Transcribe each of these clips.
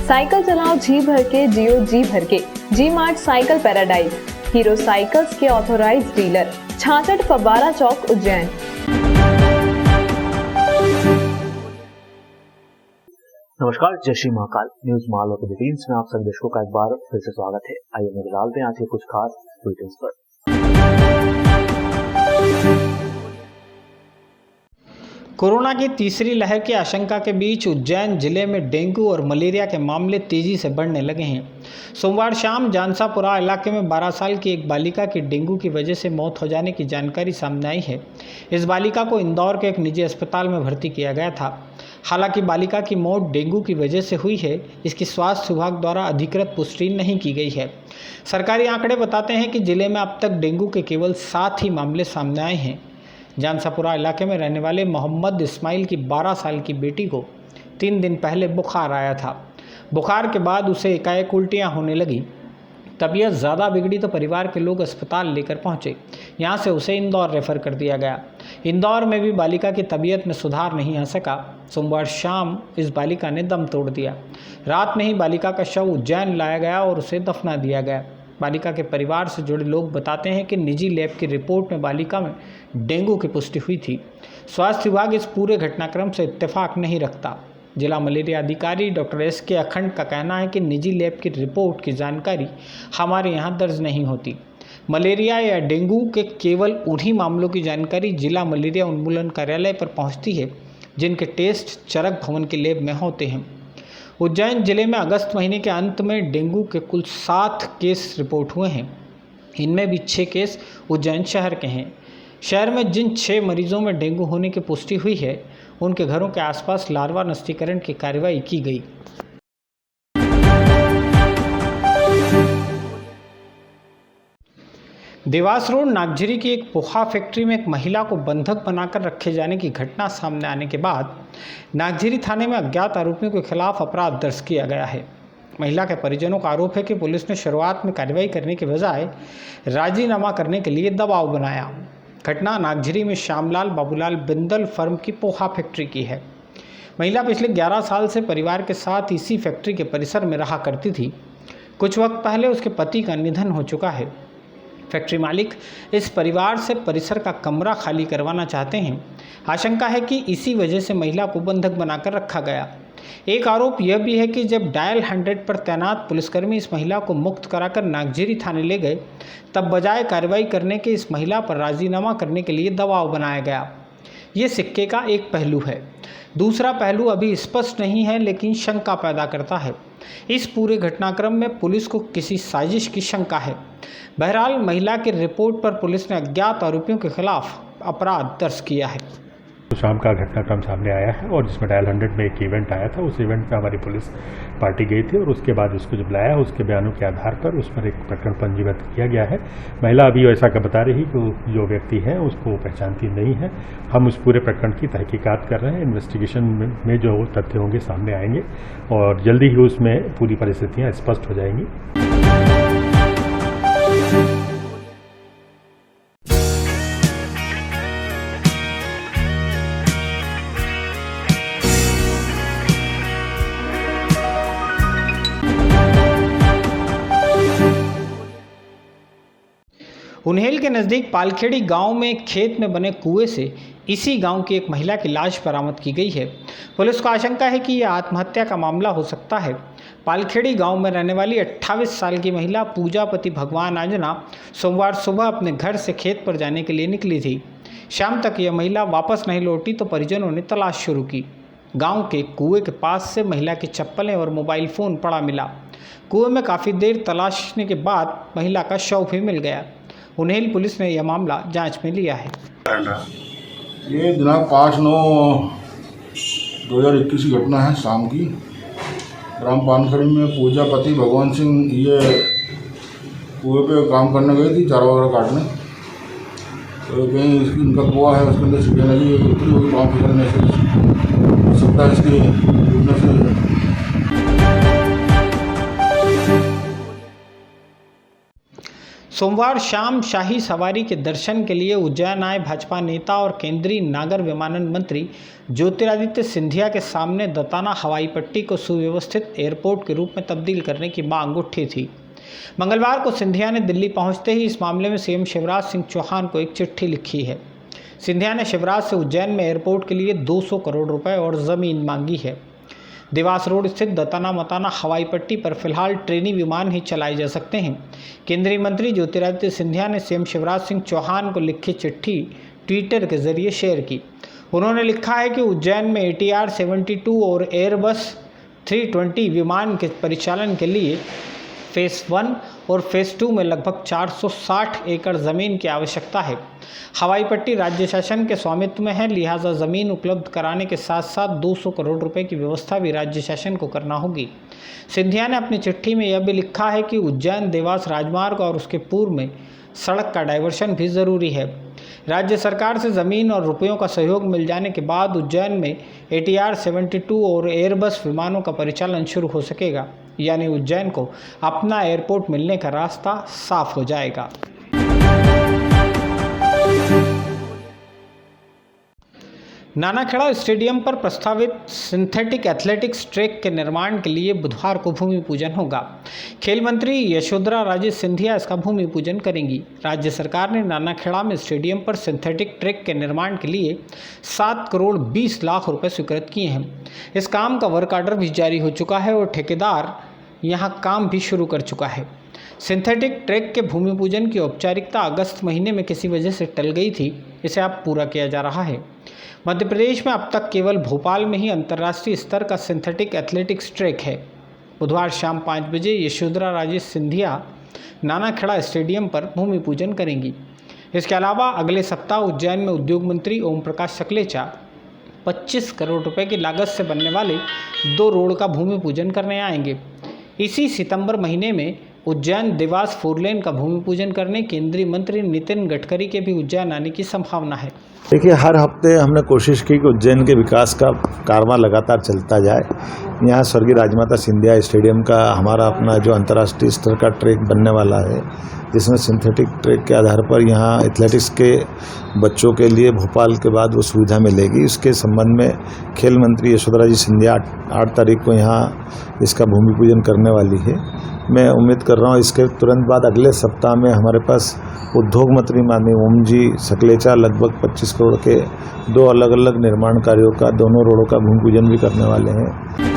Cycle चलाओ जी भर के, जियो जी भर के। G mart cycle paradise, Hero cycles के ऑथोराइज्ड डीलर, 66 फव्वारा चौक, उज्जैन। नमस्कार, जय श्री महाकाल। न्यूज माल के बुलेटिन्स में आप सभी दर्शकों का एक बार फिर से स्वागत है। आइए नजर डालते हैं आज के कुछ खास बुलेटिन्स पर। कोरोना की तीसरी लहर की आशंका के बीच उज्जैन जिले में डेंगू और मलेरिया के मामले तेजी से बढ़ने लगे हैं। सोमवार शाम जानसापुरा इलाके में 12 साल की एक बालिका की डेंगू की वजह से मौत हो जाने की जानकारी सामने आई है। इस बालिका को इंदौर के एक निजी अस्पताल में भर्ती किया गया था। हालांकि बालिका की मौत डेंगू की वजह से हुई है, इसकी स्वास्थ्य विभाग द्वारा अधिकृत पुष्टि नहीं की गई है। सरकारी आंकड़े बताते हैं कि जिले में अब तक डेंगू के केवल 7 ही मामले सामने आए हैं। जानसापुरा इलाके में रहने वाले मोहम्मद इस्माइल की 12 साल की बेटी को 3 दिन पहले बुखार आया था। बुखार के बाद उसे एकाएक उल्टियाँ होने लगी। तबीयत ज़्यादा बिगड़ी तो परिवार के लोग अस्पताल लेकर पहुँचे। यहाँ से उसे इंदौर रेफ़र कर दिया गया। इंदौर में भी बालिका की तबीयत में सुधार नहीं आ सका। सोमवार शाम इस बालिका ने दम तोड़ दिया। रात में ही बालिका का शव उज्जैन लाया गया और उसे दफना दिया गया। बालिका के परिवार से जुड़े लोग बताते हैं कि निजी लैब की रिपोर्ट में बालिका में डेंगू की पुष्टि हुई थी। स्वास्थ्य विभाग इस पूरे घटनाक्रम से इत्तेफाक नहीं रखता। जिला मलेरिया अधिकारी डॉक्टर S.K. अखंड का कहना है कि निजी लैब की रिपोर्ट की जानकारी हमारे यहाँ दर्ज नहीं होती। मलेरिया या डेंगू के केवल उन्हीं मामलों की जानकारी जिला मलेरिया उन्मूलन कार्यालय पर पहुँचती है जिनके टेस्ट चरक भवन के लैब में होते हैं। उज्जैन जिले में अगस्त महीने के अंत में डेंगू के कुल 7 केस रिपोर्ट हुए हैं। इनमें भी 6 केस उज्जैन शहर के हैं। शहर में जिन 6 मरीजों में डेंगू होने की पुष्टि हुई है, उनके घरों के आसपास लार्वा नष्टीकरण की कार्रवाई की गई। देवास रोड नागझरी की एक पोहा फैक्ट्री में एक महिला को बंधक बनाकर रखे जाने की घटना सामने आने के बाद नागझरी थाने में अज्ञात आरोपियों के खिलाफ अपराध दर्ज किया गया है। महिला के परिजनों का आरोप है कि पुलिस ने शुरुआत में कार्रवाई करने के बजाय राजीनामा करने के लिए दबाव बनाया। घटना नागझरी में श्यामलाल बाबूलाल बिंदल फर्म की पोहा फैक्ट्री की है। महिला पिछले 11 साल से परिवार के साथ इसी फैक्ट्री के परिसर में रहा करती थी। कुछ वक्त पहले उसके पति का निधन हो चुका है। फैक्ट्री मालिक इस परिवार से परिसर का कमरा खाली करवाना चाहते हैं। आशंका है कि इसी वजह से महिला को बंधक बनाकर रखा गया। एक आरोप यह भी है कि जब डायल 100 पर तैनात पुलिसकर्मी इस महिला को मुक्त कराकर नागझरी थाने ले गए, तब बजाय कार्रवाई करने के इस महिला पर राजीनामा करने के लिए दबाव बनाया गया। ये सिक्के का एक पहलू है। दूसरा पहलू अभी स्पष्ट नहीं है, लेकिन शंका पैदा करता है। इस पूरे घटनाक्रम में पुलिस को किसी साजिश की शंका है। बहरहाल महिला की रिपोर्ट पर पुलिस ने अज्ञात आरोपियों के खिलाफ अपराध दर्ज किया है। तो शाम का घटनाक्रम सामने आया है और जिसमें डायल 100 में एक इवेंट आया था। उस इवेंट में हमारी पुलिस पार्टी गई थी और उसके बाद उसको जब लाया, उसके बयानों के आधार पर उस पर एक प्रकरण पंजीबद्ध किया गया है। महिला अभी ऐसा बता रही कि जो व्यक्ति है उसको पहचानती नहीं है। हम उस पूरे प्रकरण की तहकीकात कर रहे हैं। इन्वेस्टिगेशन में जो तथ्य होंगे सामने आएंगे और जल्दी ही उसमें पूरी परिस्थितियाँ स्पष्ट हो जाएंगी। उन्हेल के नज़दीक पालखेड़ी गांव में एक खेत में बने कुएं से इसी गांव की एक महिला की लाश बरामद की गई है। पुलिस को आशंका है कि यह आत्महत्या का मामला हो सकता है। पालखेड़ी गांव में रहने वाली 28 साल की महिला पूजापति भगवान आंजना सोमवार सुबह अपने घर से खेत पर जाने के लिए निकली थी। शाम तक यह महिला वापस नहीं लौटी तो परिजनों ने तलाश शुरू की। गांव के कुएं के पास से महिला की चप्पलें और मोबाइल फ़ोन पड़ा मिला। कुएं में काफ़ी देर तलाशने के बाद महिला का शव भी मिल गया। उन्हेल पुलिस ने यह मामला जांच में लिया है। ये दिनांक 5/9/2021 की घटना है। शाम की ग्राम पानखड़ी में पूजापति भगवान सिंह ये कुएं पे काम करने गई थी, चारा वगैरह काटने। तो कहीं इनका कुआ है, उसके अंदर सीढ़ियाँ लगी उतरी होगी, पाँव फिसलने से हो सकता है इसके डूबने से। सोमवार शाम शाही सवारी के दर्शन के लिए उज्जैन आए भाजपा नेता और केंद्रीय नागर विमानन मंत्री ज्योतिरादित्य सिंधिया के सामने दताना हवाई पट्टी को सुव्यवस्थित एयरपोर्ट के रूप में तब्दील करने की मांग उठी थी। मंगलवार को सिंधिया ने दिल्ली पहुंचते ही इस मामले में सीएम शिवराज सिंह चौहान को एक चिट्ठी लिखी है। सिंधिया ने शिवराज से उज्जैन में एयरपोर्ट के लिए 200 करोड़ रुपए और ज़मीन मांगी है। देवास रोड स्थित दताना मताना हवाई पट्टी पर फिलहाल ट्रेनी विमान ही चलाए जा सकते हैं। केंद्रीय मंत्री ज्योतिरादित्य सिंधिया ने सीएम शिवराज सिंह चौहान को लिखी चिट्ठी ट्विटर के जरिए शेयर की। उन्होंने लिखा है कि उज्जैन में ATR 72 और एयरबस 320 विमान के परिचालन के लिए फेज़ 1 और फेज़ 2 में लगभग 460 एकड़ ज़मीन की आवश्यकता है। हवाई पट्टी राज्य शासन के स्वामित्व में है, लिहाजा ज़मीन उपलब्ध कराने के साथ साथ 200 करोड़ रुपए की व्यवस्था भी राज्य शासन को करना होगी। सिंधिया ने अपनी चिट्ठी में यह भी लिखा है कि उज्जैन देवास राजमार्ग और उसके पूर्व में सड़क का डायवर्शन भी ज़रूरी है। राज्य सरकार से ज़मीन और रुपयों का सहयोग मिल जाने के बाद उज्जैन में ATR 72 और एयरबस विमानों का परिचालन शुरू हो सकेगा, यानी उज्जैन को अपना एयरपोर्ट मिलने का रास्ता साफ हो जाएगा। नानाखेड़ा स्टेडियम पर प्रस्तावित सिंथेटिक एथलेटिक्स ट्रैक के निर्माण के लिए बुधवार को भूमि पूजन होगा। खेल मंत्री यशोधरा राजे सिंधिया इसका भूमि पूजन करेंगी। राज्य सरकार ने नानाखेड़ा में स्टेडियम पर सिंथेटिक ट्रैक के निर्माण के लिए 7 करोड़ 20 लाख रुपए स्वीकृत किए हैं। इस काम का वर्क ऑर्डर भी जारी हो चुका है और ठेकेदार यहां काम भी शुरू कर चुका है। सिंथेटिक ट्रैक के भूमि पूजन की औपचारिकता अगस्त महीने में किसी वजह से टल गई थी, इसे अब पूरा किया जा रहा है। मध्य प्रदेश में अब तक केवल भोपाल में ही अंतर्राष्ट्रीय स्तर का सिंथेटिक एथलेटिक्स ट्रैक है। बुधवार शाम 5 बजे यशोधरा राजे सिंधिया नानाखेड़ा स्टेडियम पर भूमि पूजन करेंगी। इसके अलावा अगले सप्ताह उज्जैन में उद्योग मंत्री ओम प्रकाश सकलेचा 25 करोड़ रुपए की लागत से बनने वाले 2 रोड का भूमि पूजन करने आएंगे। इसी सितंबर महीने में उज्जैन देवास 4 लेन का भूमि पूजन करने केंद्रीय मंत्री नितिन गडकरी के भी उज्जैन आने की संभावना है। देखिए, हर हफ्ते हमने कोशिश की कि उज्जैन के विकास का कारवां लगातार चलता जाए। यहाँ स्वर्गीय राजमाता सिंधिया स्टेडियम का हमारा अपना जो अंतर्राष्ट्रीय स्तर का ट्रैक बनने वाला है, जिसमें सिंथेटिक ट्रैक के आधार पर यहाँ एथलेटिक्स के बच्चों के लिए भोपाल के बाद वो सुविधा मिलेगी। इसके संबंध में खेल मंत्री यशोधरा जी सिंधिया 8 तारीख को यहाँ इसका भूमि पूजन करने वाली है। मैं उम्मीद कर रहा हूँ इसके तुरंत बाद अगले सप्ताह में हमारे पास उद्योग मंत्री माननीय ओम जी सकलेचा लगभग 25 करोड़ के 2 अलग अलग निर्माण कार्यों का, दोनों रोडों का भूमि पूजन भी करने वाले हैं।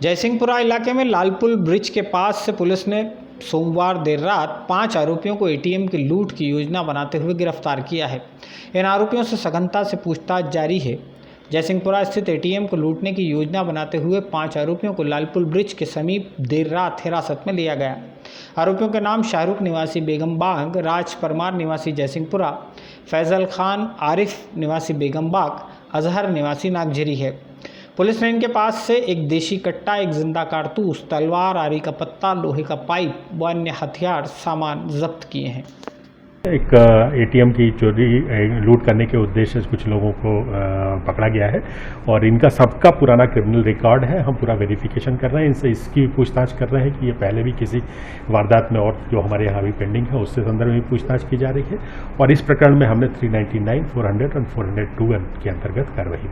जयसिंहपुरा इलाके में लालपुल ब्रिज के पास से पुलिस ने सोमवार देर रात 5 आरोपियों को ATM की लूट की योजना बनाते हुए गिरफ्तार किया है। इन आरोपियों से सघनता से पूछताछ जारी है। जयसिंहपुरा स्थित ATM को लूटने की योजना बनाते हुए 5 आरोपियों को लालपुल ब्रिज के समीप देर रात हिरासत में लिया गया। आरोपियों के नाम शाहरुख निवासी बेगमबाग, राज परमार निवासी जयसिंहपुरा, फैजल खान आरिफ निवासी बेगमबाग, अजहर निवासी नागझरी है। पुलिस ने इनके पास से एक देशी कट्टा, एक जिंदा कारतूस, तलवार, आरी का पत्ता, लोहे का पाइप व अन्य हथियार सामान जब्त किए हैं। एक ATM की चोरी लूट करने के उद्देश्य से कुछ लोगों को पकड़ा गया है और इनका सबका पुराना क्रिमिनल रिकॉर्ड है। हम पूरा वेरिफिकेशन कर रहे हैं, इनसे इसकी पूछताछ कर रहे हैं कि ये पहले भी किसी वारदात में और जो हमारे यहाँ भी पेंडिंग है उससे संदर्भ में पूछताछ की जा रही है और इस प्रकरण में हमने 399, 400 और 402 के अंतर्गत कार्रवाई की।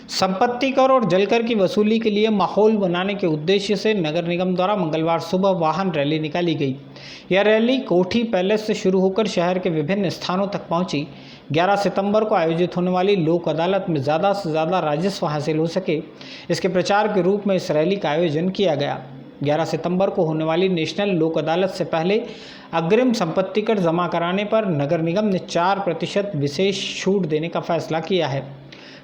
संपत्ति कर और जलकर की वसूली के लिए माहौल बनाने के उद्देश्य से नगर निगम द्वारा मंगलवार सुबह वाहन रैली निकाली गई। यह रैली कोठी पैलेस से शुरू होकर शहर के विभिन्न स्थानों तक पहुंची। 11 सितंबर को आयोजित होने वाली लोक अदालत में ज़्यादा से ज़्यादा राजस्व हासिल हो सके, इसके प्रचार के रूप में इस रैली का आयोजन किया गया। 11 सितंबर को होने वाली नेशनल लोक अदालत से पहले अग्रिम संपत्ति कर जमा कराने पर नगर निगम ने 4% विशेष छूट देने का फैसला किया है।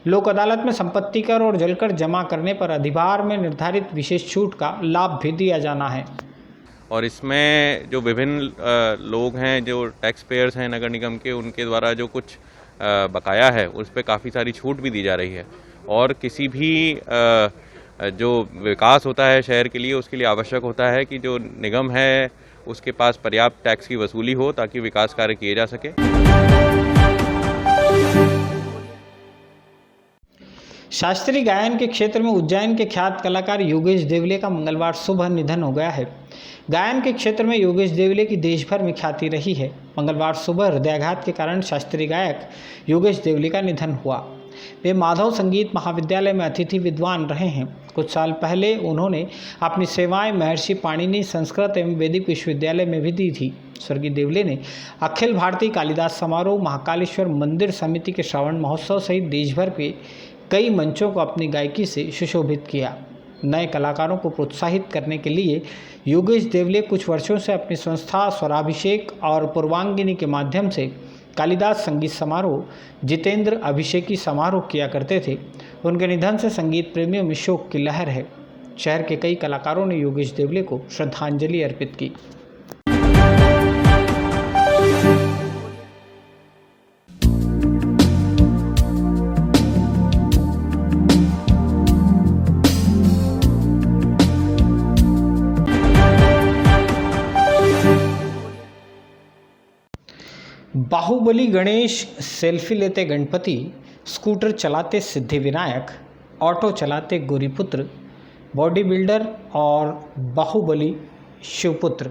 लोक अदालत में संपत्ति कर और जलकर जमा करने पर अधिभार में निर्धारित विशेष छूट का लाभ भी दिया जाना है। और इसमें जो विभिन्न लोग हैं, जो टैक्स पेयर्स हैं नगर निगम के, उनके द्वारा जो कुछ बकाया है उस पर काफ़ी सारी छूट भी दी जा रही है और किसी भी जो विकास होता है शहर के लिए, उसके लिए आवश्यक होता है कि जो निगम है उसके पास पर्याप्त टैक्स की वसूली हो ताकि विकास कार्य किए जा सके। शास्त्रीय गायन के क्षेत्र में उज्जैन के ख्यात कलाकार योगेश देवले का मंगलवार सुबह निधन हो गया है। गायन के क्षेत्र में योगेश देवले की देश भर में ख्याति रही है। मंगलवार सुबह हृदयाघात के कारण शास्त्रीय गायक योगेश देवले का निधन हुआ। वे माधव संगीत महाविद्यालय में अतिथि विद्वान रहे हैं। कुछ साल पहले उन्होंने अपनी सेवाएं महर्षि पाणिनि संस्कृत एवं वैदिक विश्वविद्यालय में भी दी थी। स्वर्गीय देवले ने अखिल भारतीय कालिदास समारोह, महाकालेश्वर मंदिर समिति के श्रावण महोत्सव सहित देश भर के कई मंचों को अपनी गायकी से सुशोभित किया। नए कलाकारों को प्रोत्साहित करने के लिए योगेश देवले कुछ वर्षों से अपनी संस्था स्वराभिषेक और पूर्वांगिनी के माध्यम से कालिदास संगीत समारोह, जितेंद्र अभिषेकी समारोह किया करते थे। उनके निधन से संगीत प्रेमियों में शोक की लहर है। शहर के कई कलाकारों ने योगेश देवले को श्रद्धांजलि अर्पित की। बाहुबली गणेश, सेल्फी लेते गणपति, स्कूटर चलाते सिद्धिविनायक, ऑटो चलाते गौरीपुत्र, बॉडी बिल्डर और बाहुबली शिवपुत्र।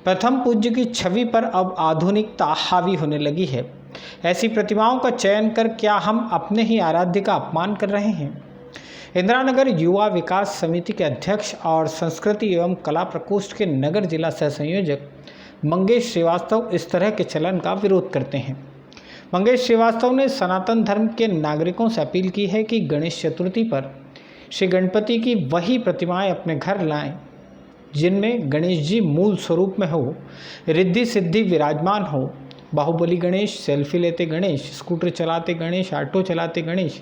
प्रथम पूज्य की छवि पर अब आधुनिकता हावी होने लगी है। ऐसी प्रतिमाओं का चयन कर क्या हम अपने ही आराध्य का अपमान कर रहे हैं? इंदिरानगर युवा विकास समिति के अध्यक्ष और संस्कृति एवं कला प्रकोष्ठ के नगर जिला सह संयोजक मंगेश श्रीवास्तव इस तरह के चलन का विरोध करते हैं। मंगेश श्रीवास्तव ने सनातन धर्म के नागरिकों से अपील की है कि गणेश चतुर्थी पर श्री गणपति की वही प्रतिमाएं अपने घर लाएं जिनमें गणेश जी मूल स्वरूप में हो, रिद्धि सिद्धि विराजमान हो। बाहुबली गणेश, सेल्फी लेते गणेश, स्कूटर चलाते गणेश, ऑटो चलाते गणेश,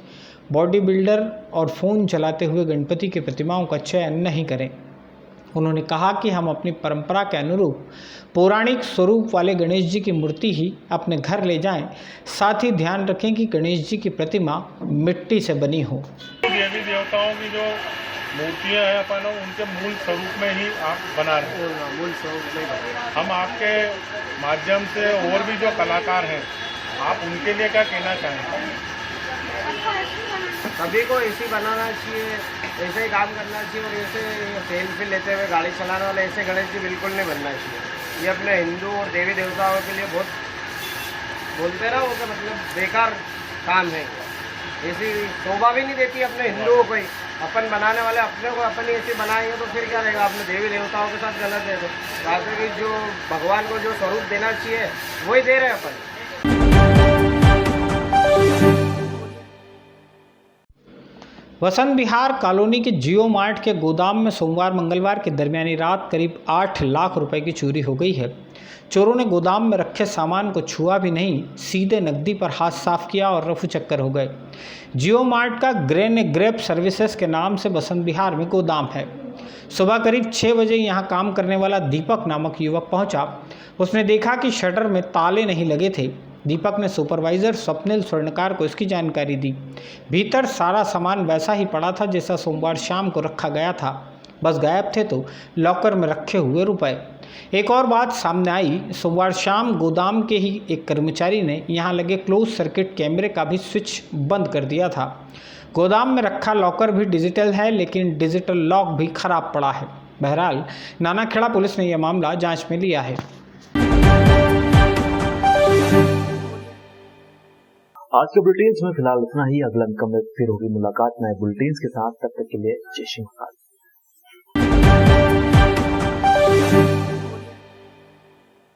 बॉडी बिल्डर और फ़ोन चलाते हुए गणपति की प्रतिमाओं का चयन नहीं करें। उन्होंने कहा कि हम अपनी परंपरा के अनुरूप पौराणिक स्वरूप वाले गणेश जी की मूर्ति ही अपने घर ले जाएं। साथ ही ध्यान रखें कि गणेश जी की प्रतिमा मिट्टी से बनी हो। देवी देवताओं की जो मूर्तियां हैं अपन उनके मूल स्वरूप में ही आप बना रहे हैं। मूल स्वरूप में हम आपके माध्यम से और भी जो कलाकार हैं आप उनके लिए क्या कहना चाहेंगे? सभी को ऐसे बनाना चाहिए, ऐसे ही काम करना चाहिए और ऐसे सेल्फी लेते हुए गाड़ी चलाने वाले ऐसे गणेश जी बिल्कुल नहीं बनना चाहिए। ये अपने हिंदू और देवी देवताओं के लिए बहुत बोलते ना वो कि मतलब बेकार काम है। ऐसी शोभा भी नहीं देती अपने हिंदुओं को ही। अपन बनाने वाले अपने को अपन ही ऐसे बनाएंगे तो फिर क्या रहेगा? अपने देवी देवताओं के साथ गलत है। तो कि जो भगवान को जो स्वरूप देना चाहिए वही दे रहे अपन। वसंत विहार कॉलोनी के जियो मार्ट के गोदाम में सोमवार मंगलवार की दरमियानी रात करीब 8 लाख रुपए की चोरी हो गई है। चोरों ने गोदाम में रखे सामान को छुआ भी नहीं, सीधे नकदी पर हाथ साफ किया और रफू चक्कर हो गए। जियो मार्ट का ग्रेन ग्रेप सर्विसेज के नाम से वसंत विहार में गोदाम है। सुबह करीब 6 बजे यहां काम करने वाला दीपक नामक युवक पहुंचा। उसने देखा कि शटर में ताले नहीं लगे थे। दीपक ने सुपरवाइजर स्वप्निल स्वर्णकार को इसकी जानकारी दी। भीतर सारा सामान वैसा ही पड़ा था जैसा सोमवार शाम को रखा गया था, बस गायब थे तो लॉकर में रखे हुए रुपए। एक और बात सामने आई। सोमवार शाम गोदाम के ही एक कर्मचारी ने यहां लगे क्लोज सर्किट कैमरे का भी स्विच बंद कर दिया था। गोदाम में रखा लॉकर भी डिजिटल है, लेकिन डिजिटल लॉक भी खराब पड़ा है। बहरहाल नानाखेड़ा पुलिस ने यह मामला जांच में लिया है। आज के बुलेटिन में फिलहाल इतना ही। अगला अंक में फिर होगी मुलाकात नए बुलेटिन के साथ। तब तक के लिए जय श्री महाकाल।